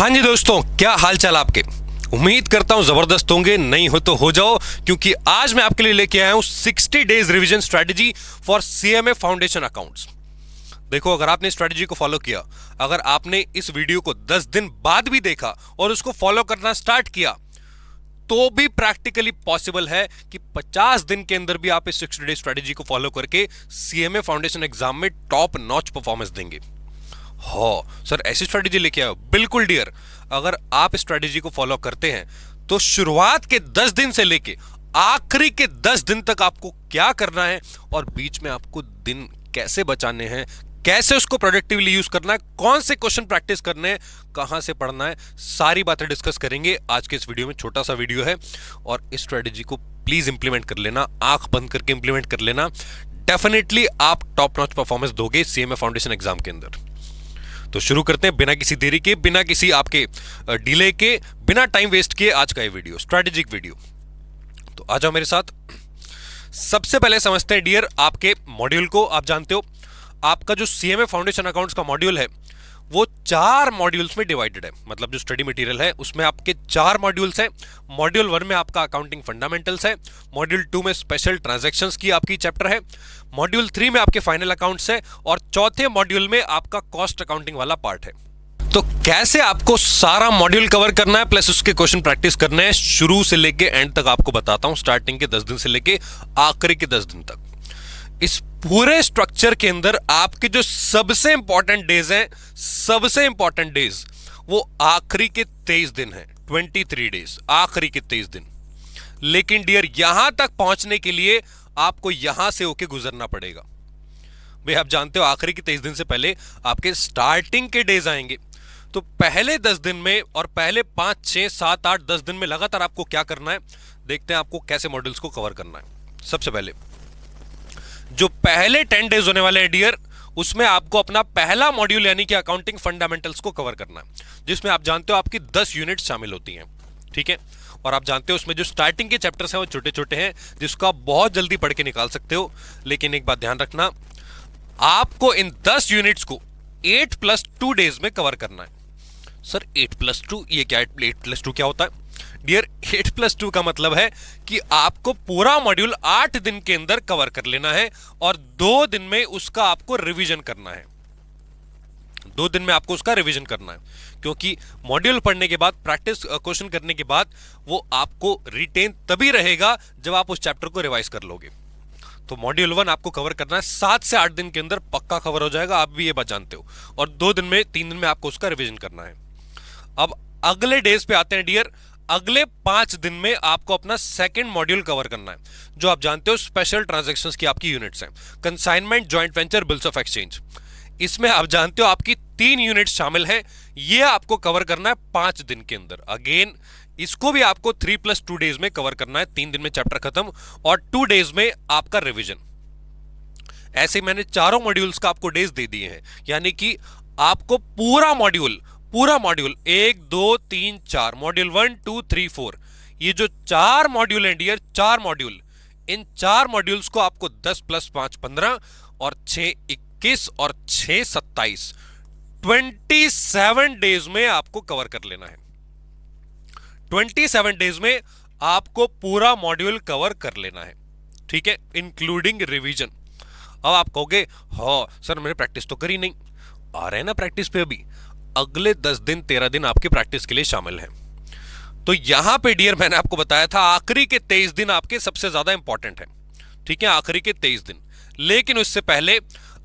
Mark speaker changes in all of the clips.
Speaker 1: हाँ जी दोस्तों, क्या हाल चाल आपके। उम्मीद करता हूं जबरदस्त होंगे, नहीं हो तो हो जाओ, क्योंकि आज मैं आपके लिए लेके आया हूं 60 days revision strategy for CMA foundation accounts. देखो, अगर आपने स्ट्रेटजी को फॉलो किया, अगर आपने इस वीडियो को 10 दिन बाद भी देखा और उसको फॉलो करना स्टार्ट किया, तो भी प्रैक्टिकली पॉसिबल है कि 50 दिन के अंदर भी आप इस 60 डेज स्ट्रेटजी को फॉलो करके सीएमए फाउंडेशन एग्जाम में टॉप नॉच परफॉर्मेंस देंगे। हो सर, ऐसी स्ट्रेटजी लेके आओ। बिल्कुल डियर, अगर आप स्ट्रेटजी को फॉलो करते हैं तो शुरुआत के 10 दिन से लेके आखिरी के 10 दिन तक आपको क्या करना है और बीच में आपको दिन कैसे बचाने हैं, कैसे उसको प्रोडक्टिवली यूज करना है, कौन से क्वेश्चन प्रैक्टिस करने हैं, कहां से पढ़ना है, सारी बातें डिस्कस करेंगे आज के इस वीडियो में। छोटा सा वीडियो है और इस स्ट्रेटजी को प्लीज इंप्लीमेंट कर लेना, आंख बंद करके इंप्लीमेंट कर लेना। डेफिनेटली आप टॉप नॉच परफॉर्मेंस दोगे सीएमए फाउंडेशन एग्जाम के अंदर। तो शुरू करते हैं बिना किसी देरी के, बिना किसी आपके डिले के, बिना टाइम वेस्ट किए आज का ये वीडियो, स्ट्रैटेजिक वीडियो। तो आ जाओ मेरे साथ। सबसे पहले समझते हैं डियर आपके मॉड्यूल को। आप जानते हो आपका जो सीएमए फाउंडेशन अकाउंट्स का मॉड्यूल है वो 4 मॉड्यूल्स में डिवाइडेड है। मतलब जो स्टडी मटेरियल है उसमें आपके 4 मॉड्यूल्स हैं। मॉड्यूल 1 में आपका अकाउंटिंग फंडामेंटल्स है, मॉड्यूल 2 में स्पेशल ट्रांजैक्शंस की आपकी चैप्टर है, मॉड्यूल 3 में आपके फाइनल अकाउंट्स है और चौथे मॉड्यूल में आपका कॉस्ट अकाउंटिंग वाला पार्ट है। तो कैसे आपको सारा मॉड्यूल कवर करना है प्लस उसके क्वेश्चन प्रैक्टिस करने हैं, शुरू से लेके एंड तक आपको बताता हूं। स्टार्टिंग के 10 दिन से लेके आखिरी के 10 दिन तक इस पूरे स्ट्रक्चर के अंदर आपके जो सबसे इंपॉर्टेंट डेज हैं, सबसे इंपॉर्टेंट डेज वो आखिरी के 23 दिन हैं, 23 डेज, आखिरी के 23 दिन। लेकिन डियर यहां तक पहुंचने के लिए आपको यहां से होके गुजरना पड़ेगा। भाई आप जानते हो आखिरी के 23 दिन से पहले आपके स्टार्टिंग के डेज आएंगे। तो पहले 10 दिन में और पहले 5, 6, 7, 8, 10 दिन में लगातार आपको क्या करना है, देखते हैं आपको कैसे मॉड्यूल्स को कवर करना है। सबसे पहले जो पहले 10 डेज होने वाले हैं डियर, उसमें आपको अपना पहला मॉड्यूल यानी कि अकाउंटिंग फंडामेंटल्स को कवर करना है, जिसमें आप जानते हो आपकी 10 यूनिट शामिल होती हैं। ठीक है, और आप जानते हो उसमें जो स्टार्टिंग के चैप्टर्स हैं वो छोटे छोटे हैं, जिसको आप बहुत जल्दी पढ़ के निकाल सकते हो। लेकिन एक बात ध्यान रखना, आपको इन 10 यूनिट्स को 8+2 डेज में कवर करना है। सर 8+2 ये क्या, 8+2 क्या होता है डियर? 8+2 का मतलब है कि आपको पूरा मॉड्यूल 8 दिन के अंदर कवर कर लेना है और 2 दिन में उसका आपको रिवीजन करना है। 2 दिन में आपको उसका रिवीजन करना है, क्योंकि मॉड्यूल पढ़ने के बाद, प्रैक्टिस क्वेश्चन करने के बाद वो आपको रिटेन तभी रहेगा जब आप उस चैप्टर को रिवाइज कर लोगे। तो मॉड्यूल 1 आपको कवर करना है, 7 से 8 दिन के अंदर पक्का कवर हो जाएगा, आप भी ये बात जानते हो। और 2 दिन में, 3 दिन में आपको उसका रिवीजन करना है। अब अगले डेज पे आते हैं डियर। अगले 5 दिन में आपको अपना सेकंड मॉड्यूल कवर करना है, जो आप जानते हो स्पेशल ट्रांजैक्शंस की आपकी यूनिट्स हैं, consignment, joint venture, bills of exchange. इसमें आप जानते हो आपकी 3 यूनिट शामिल हैं, ये आपको कवर करना है 5 दिन के अंदर। अगेन इसको भी आपको 3+2 डेज में कवर करना है, 3 दिन में चैप्टर खत्म और 2 डेज में आपका रिवीजन। ऐसे मैंने चारों मॉड्यूल्स का आपको डेज दे दिए हैं, यानी कि आपको पूरा मॉड्यूल 1, 2, 3, 4, मॉड्यूल 1, 2, 3, 4, ये जो 4 मॉड्यूल हैं डियर, 4 मॉड्यूल, इन 4 मॉड्यूल्स को आपको 10 + 5 15 और 6 21 और 6 27, 27 डेज में आपको कवर कर लेना है। 27 डेज में आपको पूरा मॉड्यूल कवर कर लेना है। ठीक है, इंक्लूडिंग रिवीजन। अब आप कहोगे हाँ सर मैंने प्रैक्टिस तो करी नहीं। आ रहे हैं ना प्रैक्टिस पे अभी। अगले 10 दिन 13 दिन आपके प्रैक्टिस के लिए शामिल हैं। तो यहां पे डियर मैंने आपको बताया था आखिरी के 23 दिन आपके सबसे ज्यादा इंपॉर्टेंट है। ठीक है, आखिरी के 23 दिन। लेकिन उससे पहले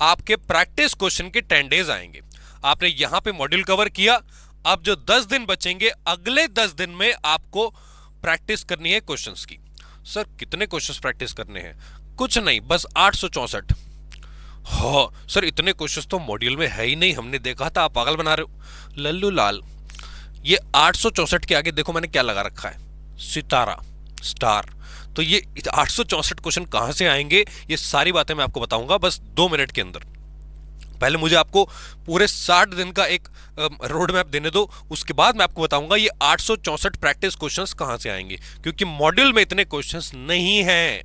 Speaker 1: आपके प्रैक्टिस क्वेश्चन के 10 डेज आएंगे। आपने यहां पे मॉड्यूल कवर किया, अब जो 10 दिन बचेंगे, अगले 10 दिन में आपको प्रैक्टिस करनी है क्वेश्चंस की। सर कितने क्वेश्चंस प्रैक्टिस करने हैं? कुछ नहीं, बस 864। हाँ सर इतने क्वेश्चंस तो मॉड्यूल में है ही नहीं, हमने देखा था, आप पागल बना रहे हो। लल्लू लाल, ये 864 के आगे देखो मैंने क्या लगा रखा है, सितारा, स्टार। तो ये 864 क्वेश्चन कहां से आएंगे, ये सारी बातें मैं आपको बताऊंगा बस 2 मिनट के अंदर। पहले मुझे आपको पूरे 60 दिन का एक रोड मैप देने दो, उसके बाद मैं आपको बताऊंगा ये 864 प्रैक्टिस क्वेश्चंस कहां से आएंगे, क्योंकि मॉड्यूल में इतने क्वेश्चंस नहीं हैं।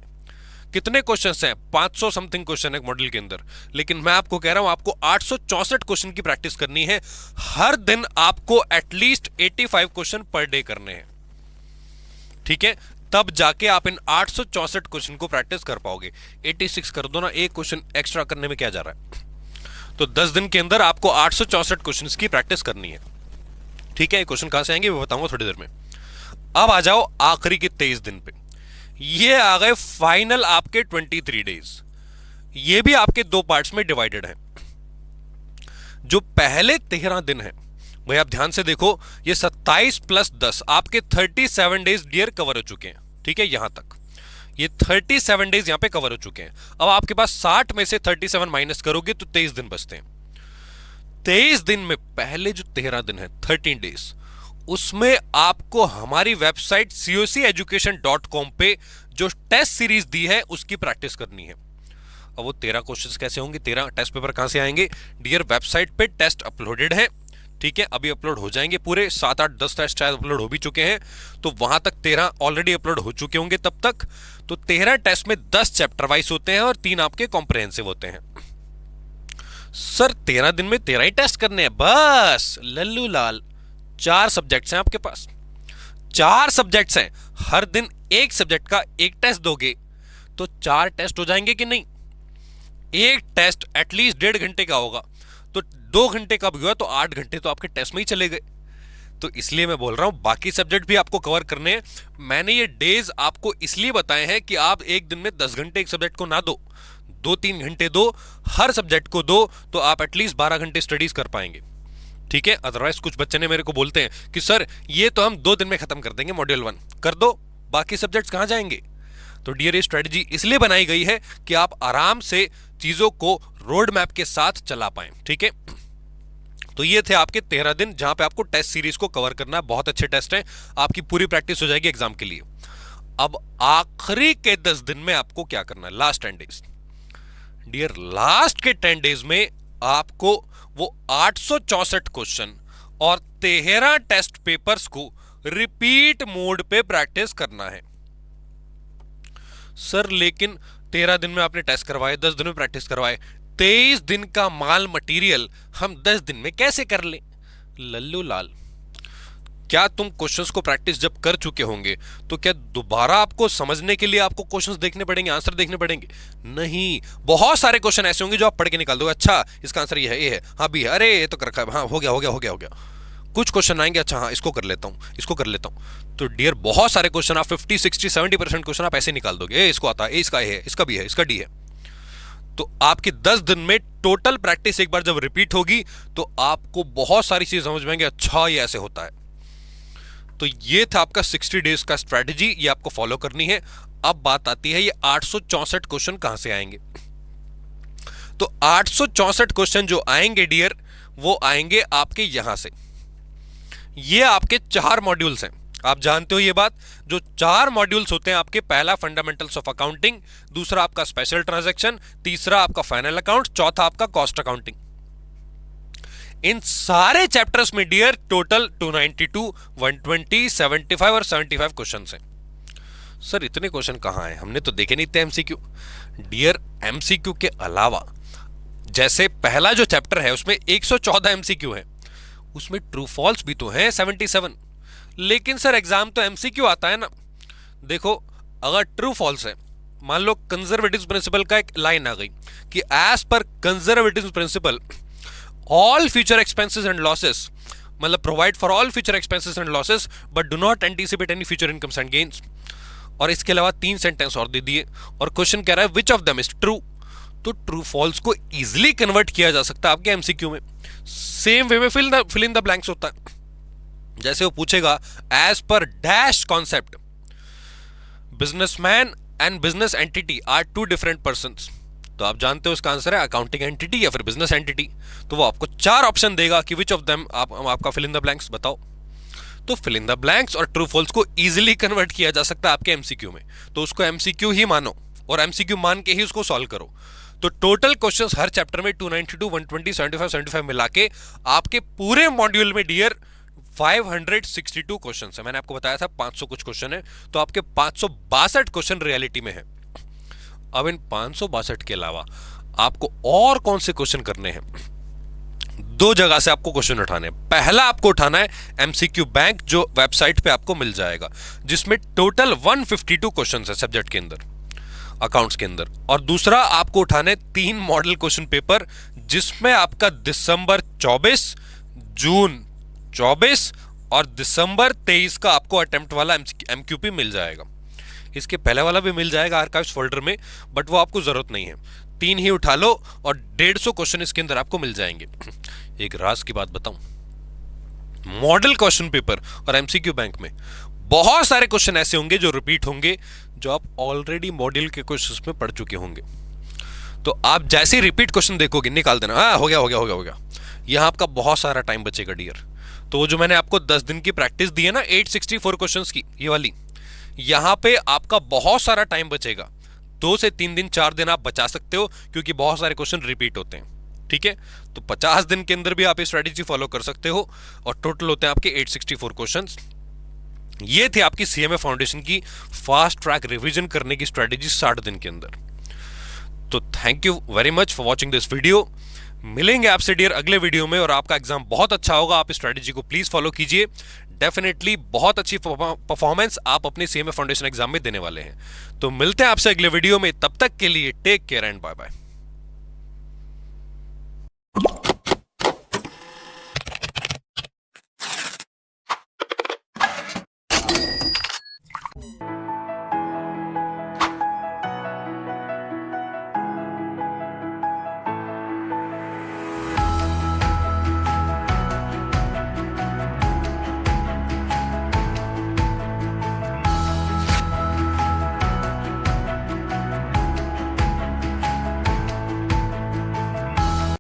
Speaker 1: कितने क्वेश्चंस हैं? 500 समथिंग क्वेश्चन है मॉड्यूल के अंदर, लेकिन मैं आपको कह रहा हूं आपको 864 क्वेश्चन की प्रैक्टिस करनी है। हर दिन आपको एटलीस्ट 85 क्वेश्चन पर डे करने हैं, ठीक है? तब जाके आप इन 864 क्वेश्चन को प्रैक्टिस कर पाओगे। 86 कर दो ना, एक क्वेश्चन एक्स्ट्रा करने में क्या जा रहा है? तो 10 दिन के अंदर आपको 864 क्वेश्चंस की प्रैक्टिस करनी है, ठीक है? क्वेश्चन कहां से आएंगे वो बताऊंगा थोड़ी देर में। अब आ जाओ आखिरी के 23 दिन पे। ये आ गए फाइनल आपके 23 डेज। ये भी आपके दो पार्ट्स में डिवाइडेड है। जो पहले 13 दिन है भाई आप ध्यान से देखो, ये 27 प्लस 10 आपके 37 डेज डियर कवर हो चुके हैं, ठीक है? यहां तक ये 37 डेज यहां पे कवर हो चुके हैं। अब आपके पास 60 में से 37 माइनस करोगे तो 23 दिन बचते हैं। 23 दिन में पहले जो 13 दिन है 13 डेज, उसमें आपको हमारी वेबसाइट coceducation.com पे जो टेस्ट सीरीज दी है उसकी प्रैक्टिस करनी है। अब वो 13 क्वेश्चंस कैसे होंगे, 13 टेस्ट पेपर कहां से आएंगे? डियर वेबसाइट पे टेस्ट अपलोडेड है, ठीक है? अभी अपलोड हो जाएंगे पूरे 7, 8, 10 टेस्ट शायद अपलोड हो भी चुके हैं, तो वहां तक 13 ऑलरेडी अपलोड हो चुके होंगे तब तक। तो 13 टेस्ट में 10 चैप्टर वाइज होते हैं और 3 आपके कॉम्प्रिहेंसिव होते हैं। सर 13 दिन में 13 ही टेस्ट करने हैं बस? लल्लू लाल, 4 सब्जेक्ट्स हैं आपके पास, 4 सब्जेक्ट्स हैं। हर दिन एक सब्जेक्ट का एक टेस्ट दोगे तो 4 टेस्ट हो जाएंगे कि नहीं? एक टेस्ट एटलीस्ट 1.5 घंटे का होगा, तो 2 घंटे का भी हुआ तो 8 घंटे तो आपके टेस्ट में ही चले गए। तो इसलिए मैं बोल रहा हूं बाकी सब्जेक्ट भी आपको कवर करने हैं। मैंने ये डेज आपको इसलिए बताए हैं कि आप एक दिन में 10 घंटे एक सब्जेक्ट को ना दो, 2-3 घंटे दो, हर सब्जेक्ट को दो, तो आप एटलीस्ट 12 घंटे स्टडीज कर पाएंगे, ठीक है? अदरवाइज कुछ बच्चे ने मेरे को बोलते हैं कि सर ये तो हम 2 दिन में खत्म कर देंगे, मॉड्यूल 1 कर दो, बाकी सब्जेक्ट्स कहां जाएंगे? तो डियर ये स्ट्रेटजी इसलिए बनाई गई है कि आप आराम से चीजों को रोड मैप के साथ चला पाए, ठीक है? तो ये थे आपके 13 दिन जहां पे आपको टेस्ट सीरीज को कवर करना है। बहुत अच्छे टेस्ट हैं, आपकी पूरी प्रैक्टिस हो जाएगी एग्जाम के लिए। अब आखिरी के 10 दिन में आपको क्या करना है? लास्ट 10 डेज डियर, लास्ट के 10 डेज में आपको वो 864 क्वेश्चन और 13 टेस्ट पेपर्स को रिपीट मोड पे प्रैक्टिस करना है। सर लेकिन 13 दिन में आपने टेस्ट करवाए, 10 दिन में प्रैक्टिस करवाए, 23 दिन का माल मटेरियल हम 10 दिन में कैसे कर लें? लल्लू लाल, क्या तुम क्वेश्चंस को प्रैक्टिस जब कर चुके होंगे तो क्या दोबारा आपको समझने के लिए आपको क्वेश्चंस देखने पड़ेंगे, आंसर देखने पड़ेंगे? नहीं, बहुत सारे क्वेश्चन ऐसे होंगे जो आप पढ़ के निकाल दोगे। अच्छा इसका आंसर ये है, हाँ भी है, अरे ये तो कर रखा है, हाँ हो गया। कुछ क्वेश्चन आएंगे, अच्छा हाँ इसको कर लेता हूं। तो डियर बहुत सारे क्वेश्चन आप 50, 60, 70% क्वेश्चन आप ऐसे निकाल दोगे। इसको आता है, इसका है, इसका भी है, इसका डी है। तो आपकी 10 दिन में टोटल प्रैक्टिस एक बार जब रिपीट होगी तो आपको बहुत सारी चीज समझ में आएंगे, अच्छा ये ऐसे होता है। तो ये था आपका 60 डेज का स्ट्रेटजी, ये आपको फॉलो करनी है। अब बात आती है ये 864 क्वेश्चन कहां से आएंगे? तो 864 क्वेश्चन जो आएंगे डियर, वो आएंगे आपके यहां से। ये आपके 4 मॉड्यूल्स हैं, आप जानते हो ये बात। जो 4 मॉड्यूल्स होते हैं आपके, पहला फंडामेंटल्स ऑफ अकाउंटिंग, दूसरा आपका स्पेशल ट्रांजैक्शन, तीसरा आपका फाइनल अकाउंट, चौथा आपका कॉस्ट अकाउंटिंग। इन सारे चैप्टर्स में डियर टोटल 292, 120, 75 और 75 क्वेश्चन हैं। सर इतने क्वेश्चन कहां हैं? हमने तो देखे नहीं थे एमसीक्यू। डियर एमसीक्यू के अलावा जैसे पहला जो चैप्टर है उसमें 114 एमसीक्यू है, उसमें ट्रू फॉल्स भी तो है 77। लेकिन सर एग्जाम तो एमसीक्यू आता है ना। देखो अगर ट्रू फॉल्स है, मान लो कंजर्वेटिव प्रिंसिपल का एक लाइन आ गई कि as per conservative principle all future expenses and losses, मतलब provide for all future expenses and losses but do not anticipate any future incomes and gains। और इसके अलावा 3 सेंटेंस और दे दिए और क्वेश्चन कह रहा है which of them is true। तो ट्रू फॉल्स को इजिली कन्वर्ट किया जा सकता है आपके एमसीक्यू में। सेम वे में फिल इन द ब्लैंक्स होता है। जैसे वो पूछेगा as per dash concept businessman and business entity are 2 different persons, तो आप जानते हो इसका आंसर है अकाउंटिंग एंटिटी या फिर बिजनेस एंटिटी। तो वो आपको 4 ऑप्शन देगा कि विच ऑफ देम आपका फिल इन द ब्लैंक्स बताओ। तो फिल इन द ब्लैंक्स और ट्रू फॉल्स को इजीली कन्वर्ट किया जा सकता है आपके एमसीक्यू में। तो उसको एमसीक्यू ही मानो और एमसीक्यू मान के ही उसको सॉल्व करो। तो टोटल क्वेश्चंस हर चैप्टर में 292, 120, 75 मिला के आपके पूरे मॉड्यूल में डियर 562 क्वेश्चन है। मैंने आपको बताया था 500 कुछ क्वेश्चन है, तो आपके 562 क्वेश्चन रियलिटी में है। अब इन 562 के अलावा आपको और कौन से क्वेश्चन करने हैं? दो जगह से आपको क्वेश्चन उठाने हैं। पहला आपको उठाना है एमसीक्यू बैंक, जो वेबसाइट पे आपको मिल जाएगा, जिसमें टोटल 152 क्वेश्चन है सब्जेक्ट के अंदर, अकाउंट्स के अंदर। और दूसरा आपको उठाने 3 मॉडल क्वेश्चन पेपर, जिसमें आपका दिसंबर 24, जून 24 और दिसंबर 23 का आपको अटेम्प्ट वाला एमक्यूपी मिल जाएगा। इसके पहले वाला भी मिल जाएगा आर्काइव्स फोल्डर में, बट वो आपको जरूरत नहीं है। 3 ही उठा लो और 150 क्वेश्चन इसके अंदर आपको मिल जाएंगे। एक राज की बात बताऊं, मॉडल क्वेश्चन पेपर और एमसीक्यू बैंक में बहुत सारे क्वेश्चन ऐसे होंगे जो रिपीट होंगे, जो आप ऑलरेडी मॉडल के क्वेश्चंस में पढ़ चुके होंगे। तो आप जैसे ही रिपीट क्वेश्चन देखोगे, निकाल देना, हाँ हो गया हो गया हो गया हो गया। यहां आपका बहुत सारा टाइम बचेगा डियर। तो वो जो मैंने आपको 10 दिन की प्रैक्टिस दी है ना 864 क्वेश्चंस की, ये वाली, यहां पे आपका बहुत सारा टाइम बचेगा। 2 से 3 दिन 4 दिन आप बचा सकते हो, क्योंकि बहुत सारे क्वेश्चन रिपीट होते हैं। ठीक है, तो 50 दिन के अंदर भी आप ये स्ट्रेटेजी फॉलो कर सकते हो, और टोटल होते हैं आपके 864 क्वेश्चंस। ये थी आपकी सीएमए फाउंडेशन की फास्ट ट्रैक रिवीजन करने की स्ट्रेटेजी 60 दिन के अंदर। तो thank you very much for watching this video. मिलेंगे आपसे डियर अगले वीडियो में, और आपका एग्जाम बहुत अच्छा होगा। आप इस स्ट्रेटेजी को प्लीज फॉलो कीजिए। डेफिनेटली बहुत अच्छी परफॉर्मेंस आप अपने सीएमए फाउंडेशन एग्जाम में देने वाले हैं। तो मिलते हैं आपसे अगले वीडियो में, तब तक के लिए take care and bye bye.